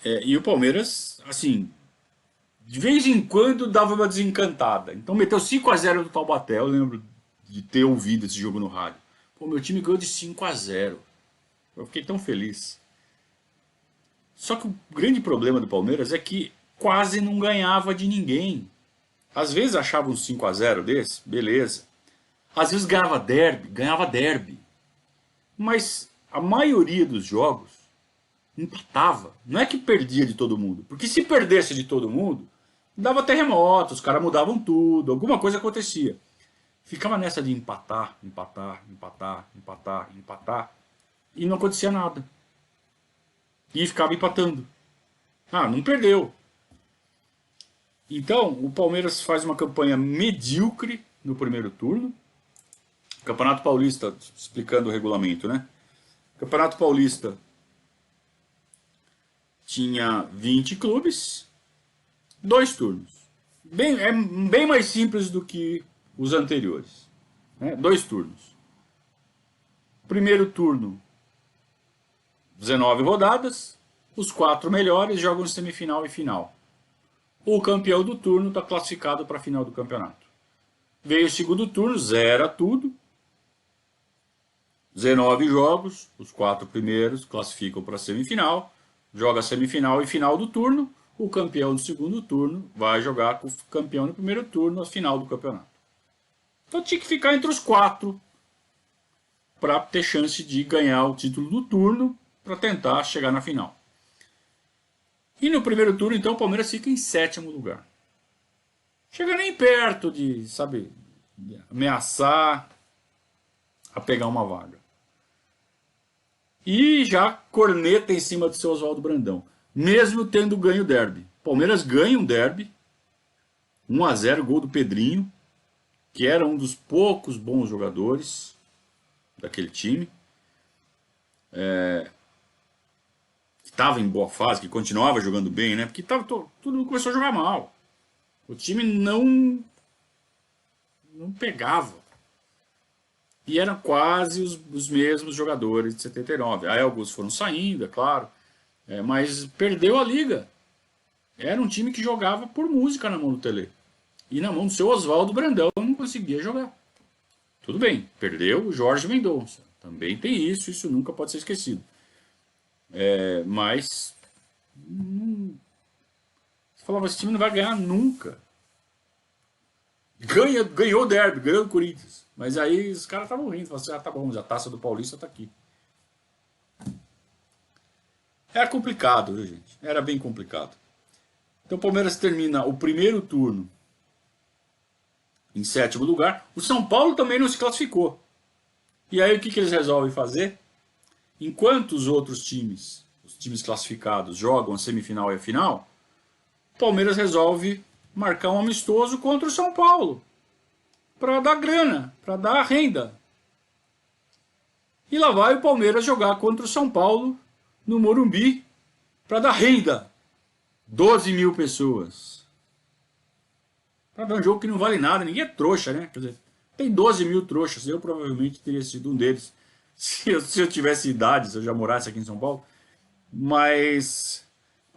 E o Palmeiras, assim, de vez em quando dava uma desencantada. Então meteu 5 a 0 do Taubaté. Eu lembro de ter ouvido esse jogo no rádio. Pô, meu time ganhou de 5 a 0. Eu fiquei tão feliz. Só que o grande problema do Palmeiras é que quase não ganhava de ninguém. Às vezes achava um 5 a 0 desse, beleza. Às vezes ganhava derby. Mas a maioria dos jogos empatava. Não é que perdia de todo mundo. Porque se perdesse de todo mundo, dava terremoto, os caras mudavam tudo, alguma coisa acontecia. Ficava nessa de empatar, empatar, empatar, empatar, empatar. E não acontecia nada. E ficava empatando. Ah, não perdeu. Então, o Palmeiras faz uma campanha medíocre no primeiro turno. Campeonato Paulista, explicando o regulamento, né? Campeonato Paulista tinha 20 clubes, 2 turnos. É bem mais simples do que os anteriores. Né? 2 turnos. Primeiro turno, 19 rodadas. Os 4 melhores jogam semifinal e final. O campeão do turno está classificado para a final do campeonato. Veio o segundo turno, zera tudo. 19 jogos, os 4 primeiros classificam para a semifinal. Joga a semifinal e final do turno. O campeão do segundo turno vai jogar com o campeão do primeiro turno a final do campeonato. Então tinha que ficar entre os 4 para ter chance de ganhar o título do turno para tentar chegar na final. E no primeiro turno, então, o Palmeiras fica em 7º lugar. Chega nem perto de, sabe, ameaçar a pegar uma vaga. E já corneta em cima do seu Oswaldo Brandão. Mesmo tendo ganho o derby. Palmeiras ganha um derby. 1 a 0, gol do Pedrinho, que era um dos poucos bons jogadores daquele time. Que estava em boa fase, que continuava jogando bem, né? Porque tudo começou a jogar mal. O time não pegava. E eram quase os mesmos jogadores de 79. Aí alguns foram saindo, é claro. Mas perdeu a liga. Era um time que jogava por música na mão do Tele. E na mão do seu Oswaldo Brandão não conseguia jogar. Tudo bem, perdeu o Jorge Mendonça. Também tem isso nunca pode ser esquecido. Mas você falava, esse time não vai ganhar nunca. Ganhou o derby, ganhou o Corinthians. Mas aí os caras estavam rindo, falaram assim, tá bom, a taça do Paulista tá aqui. Era complicado, viu, gente? Era bem complicado. Então o Palmeiras termina o primeiro turno em 7º lugar. O São Paulo também não se classificou. E aí o que eles resolvem fazer? Enquanto os outros times, os times classificados, jogam a semifinal e a final, o Palmeiras resolve marcar um amistoso contra o São Paulo. Para dar grana, para dar renda. E lá vai o Palmeiras jogar contra o São Paulo no Morumbi para dar renda. 12 mil pessoas. Para ver um jogo que não vale nada, ninguém é trouxa, né? Quer dizer, tem 12 mil trouxas, eu provavelmente teria sido um deles. Se eu tivesse idade, se eu já morasse aqui em São Paulo. Mas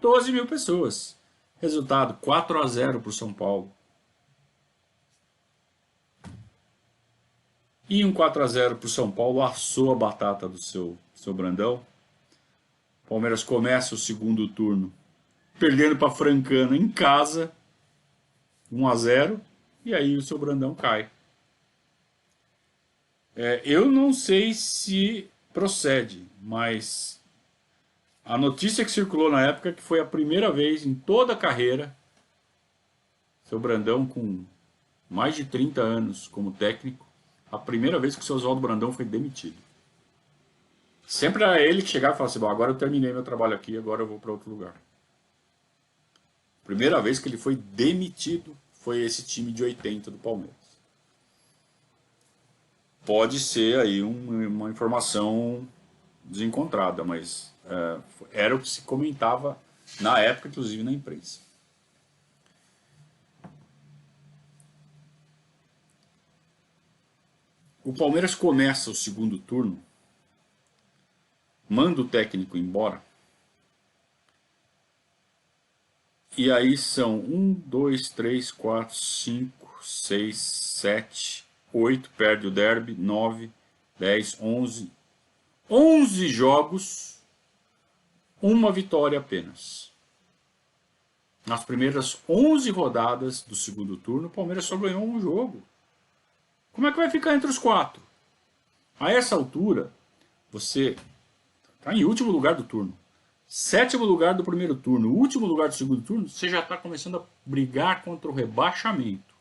12 mil pessoas. Resultado, 4 a 0 para o São Paulo. E um 4 a 0 para o São Paulo assou a batata do seu Brandão. O Palmeiras começa o segundo turno perdendo para Francana em casa, 1 a 0, e aí o seu Brandão cai. Eu não sei se procede, mas a notícia que circulou na época é que foi a primeira vez em toda a carreira, seu Brandão com mais de 30 anos como técnico, a primeira vez que o seu Oswaldo Brandão foi demitido. Sempre era ele que chegava e falava assim, bom, agora eu terminei meu trabalho aqui, agora eu vou para outro lugar. Primeira vez que ele foi demitido foi esse time de 80 do Palmeiras. Pode ser aí uma informação desencontrada, mas era o que se comentava na época, inclusive na imprensa. O Palmeiras começa o segundo turno, manda o técnico embora, E aí são 1, 2, 3, 4, 5, 6, 7, 8, perde o derby, 9, 10, 11. 11 jogos, uma vitória apenas. Nas primeiras 11 rodadas do segundo turno, o Palmeiras só ganhou um jogo. Como é que vai ficar entre os quatro? A essa altura, você está em último lugar do turno. Sétimo lugar do primeiro turno, último lugar do segundo turno, você já está começando a brigar contra o rebaixamento.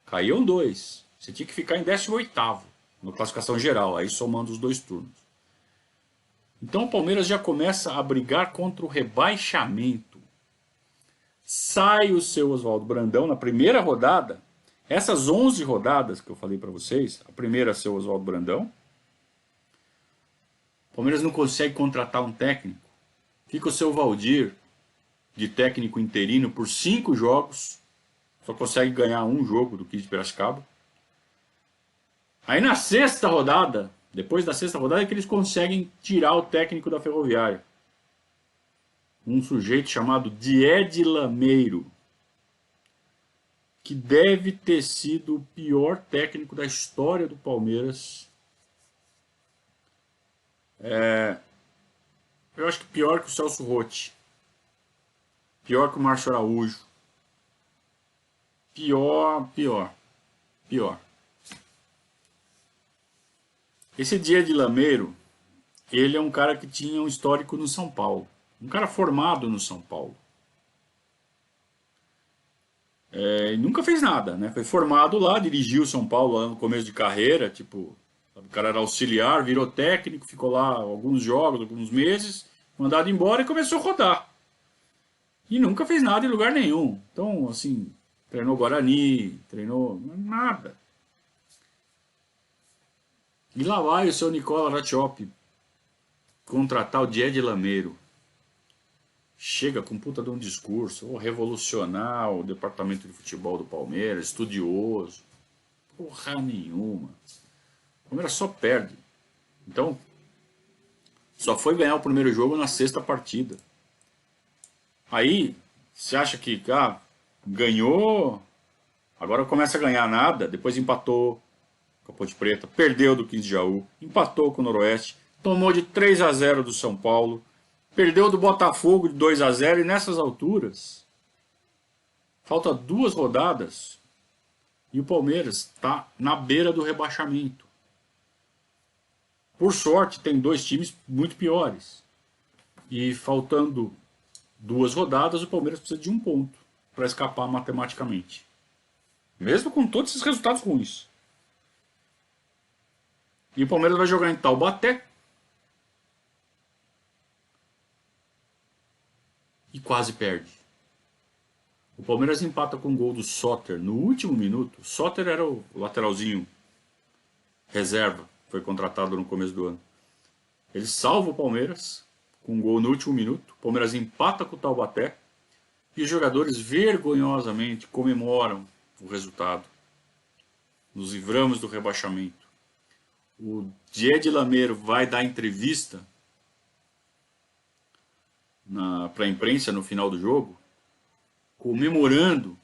Caiu 2. Você tinha que ficar em 18º, na classificação geral, aí somando os 2 turnos. Então o Palmeiras já começa a brigar contra o rebaixamento. Sai o seu Oswaldo Brandão na primeira rodada. Essas 11 rodadas que eu falei para vocês, a primeira é seu Oswaldo Brandão. O Palmeiras não consegue contratar um técnico. Fica o seu Valdir de técnico interino por 5 jogos. Só consegue ganhar um jogo do 15 de Piracicaba. Aí na sexta rodada, depois da sexta rodada, é que eles conseguem tirar o técnico da Ferroviária. Um sujeito chamado Diede Lameiro, que deve ter sido o pior técnico da história do Palmeiras. Eu acho que pior que o Celso Rotti. Pior que o Márcio Araújo. Pior. Esse Diede Lameiro, ele é um cara que tinha um histórico no São Paulo. Um cara formado no São Paulo. E nunca fez nada, né? Foi formado lá, dirigiu o São Paulo lá no começo de carreira, tipo, o cara era auxiliar, virou técnico, ficou lá alguns jogos, alguns meses, mandado embora e começou a rodar. E nunca fez nada em lugar nenhum. Então, assim, treinou Guarani, treinou nada. E lá vai o seu Nicola Rattioppi contratar o Diede Lameiro. Chega com puta de um discurso, revolucionar o departamento de futebol do Palmeiras, estudioso. Porra nenhuma. O Palmeiras só perde. Então, só foi ganhar o primeiro jogo na sexta partida. Aí, você acha que ganhou, agora começa a ganhar nada, depois empatou com a Ponte Preta, perdeu do 15 de Jaú, empatou com o Noroeste, tomou de 3-0 do São Paulo, perdeu do Botafogo de 2-0 e nessas alturas, falta 2 rodadas e o Palmeiras está na beira do rebaixamento. Por sorte, tem 2 times muito piores. E faltando 2 rodadas, o Palmeiras precisa de 1 ponto para escapar matematicamente. Mesmo com todos esses resultados ruins. E o Palmeiras vai jogar em Taubaté. E quase perde. O Palmeiras empata com o gol do Soter no último minuto. Soter era o lateralzinho reserva, foi contratado no começo do ano. Ele salva o Palmeiras com um gol no último minuto. O Palmeiras empata com o Taubaté. E os jogadores vergonhosamente comemoram o resultado. Nos livramos do rebaixamento. O Diede Lameiro vai dar entrevista para a imprensa no final do jogo, comemorando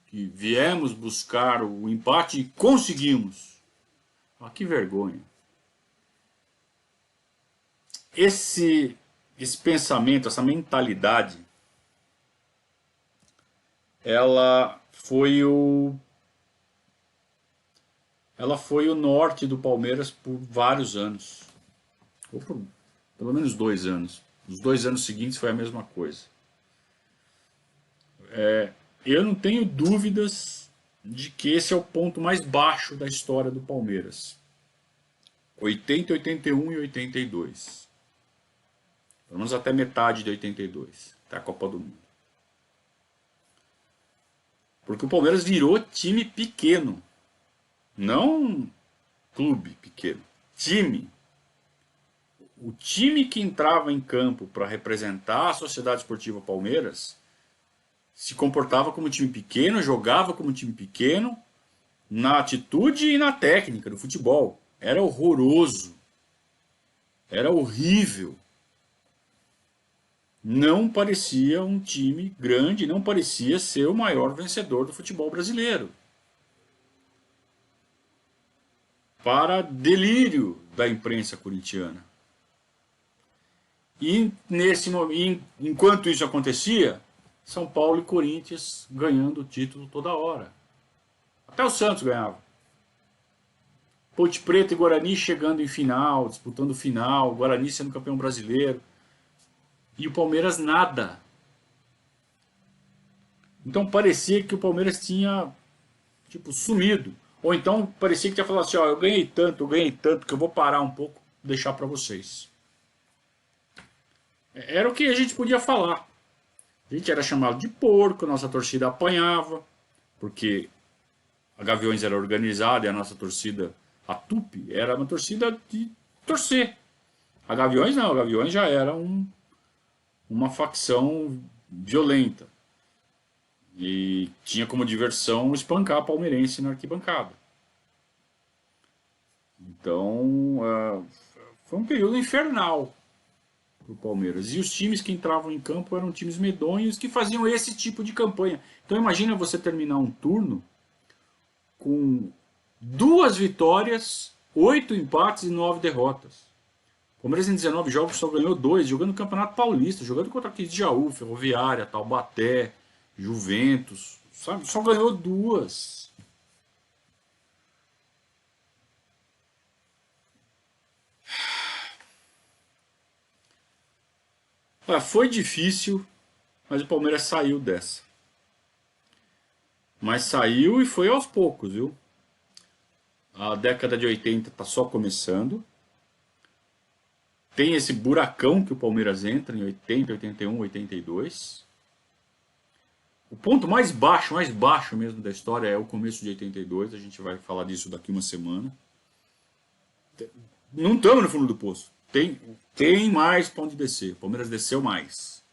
que viemos buscar o empate e conseguimos. Ah, que vergonha. Esse pensamento, essa mentalidade, ela foi o norte do Palmeiras por vários anos. Ou por pelo menos 2 anos. Os 2 anos seguintes foi a mesma coisa. Eu não tenho dúvidas de que esse é o ponto mais baixo da história do Palmeiras. 80, 81 e 82. Pelo menos até metade de 82. Até a Copa do Mundo. Porque o Palmeiras virou time pequeno. Não clube pequeno. Time. O time que entrava em campo para representar a Sociedade Esportiva Palmeiras se comportava como time pequeno, jogava como time pequeno, na atitude e na técnica do futebol. Era horroroso. Era horrível. não parecia um time grande, não parecia ser o maior vencedor do futebol brasileiro. Para delírio da imprensa corintiana. E enquanto isso acontecia, São Paulo e Corinthians ganhando o título toda hora. Até o Santos ganhava. Ponte Preta e Guarani chegando em final, disputando final, Guarani sendo campeão brasileiro. E o Palmeiras nada. Então parecia que o Palmeiras tinha sumido. Ou então parecia que tinha falado assim, ó, eu ganhei tanto, que eu vou parar um pouco e deixar para vocês. Era o que a gente podia falar. A gente era chamado de porco, nossa torcida apanhava, porque a Gaviões era organizada e a nossa torcida, a Tupi, era uma torcida de torcer. A Gaviões não, a Gaviões já era uma facção violenta. E tinha como diversão espancar a palmeirense na arquibancada. Então, foi um período infernal para o Palmeiras. E os times que entravam em campo eram times medonhos que faziam esse tipo de campanha. Então imagina você terminar um turno com 2 vitórias, 8 empates e 9 derrotas. O Palmeiras em 19 jogos só ganhou 2, jogando no Campeonato Paulista, jogando contra aqueles de Jaú, Ferroviária, Taubaté, Juventus, sabe? Só ganhou 2. Foi difícil, mas o Palmeiras saiu dessa. Mas saiu e foi aos poucos, viu? A década de 80 está só começando. Tem esse buracão que o Palmeiras entra em 80, 81, 82. O ponto mais baixo mesmo da história é o começo de 82. A gente vai falar disso daqui uma semana. Não estamos no fundo do poço. Tem mais para onde descer. O Palmeiras desceu mais.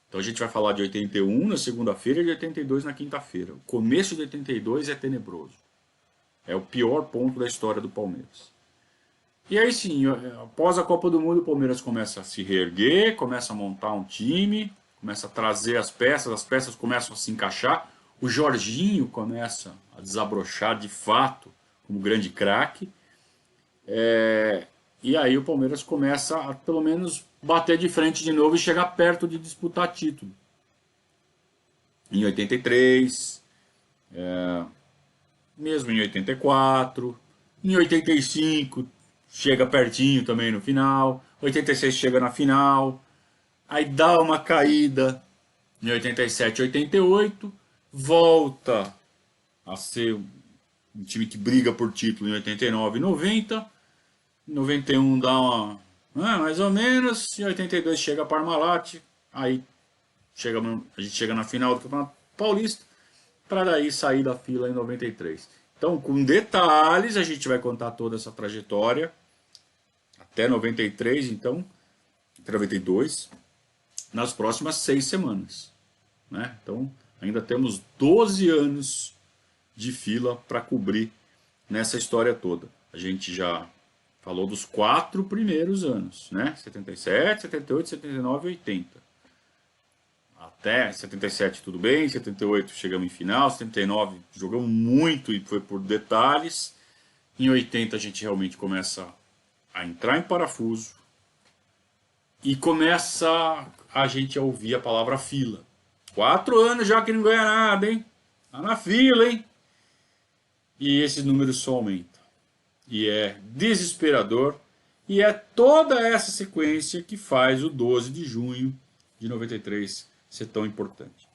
Então a gente vai falar de 81 na segunda-feira e de 82 na quinta-feira. O começo de 82 é tenebroso. É o pior ponto da história do Palmeiras. E aí sim, após a Copa do Mundo, o Palmeiras começa a se reerguer, começa a montar um time, começa a trazer as peças começam a se encaixar. O Jorginho começa a desabrochar de fato como grande craque. E aí o Palmeiras começa a pelo menos bater de frente de novo e chegar perto de disputar título. Em 83, mesmo em 84, em 85 chega pertinho também no final, 86 chega na final, aí dá uma caída em 87, 88, volta a ser um time que briga por título em 89 e 90, em 91 dá uma mais ou menos, em 82 chega a Parmalat, aí a gente chega na final do Campeonato Paulista, para daí sair da fila em 93. Então, com detalhes, a gente vai contar toda essa trajetória até 93, então, até 92, nas próximas 6 semanas. Né? Então, ainda temos 12 anos de fila para cobrir nessa história toda. A gente já falou dos 4 primeiros anos, né? 77, 78, 79 e 80. Até 77 tudo bem, 78 chegamos em final, 79 jogamos muito e foi por detalhes. Em 80 a gente realmente começa a entrar em parafuso e começa a gente a ouvir a palavra fila. 4 anos já que não ganha nada, hein? Tá na fila, hein? E esse número só aumenta. E é desesperador. E é toda essa sequência que faz o 12 de junho de 93 ser tão importante.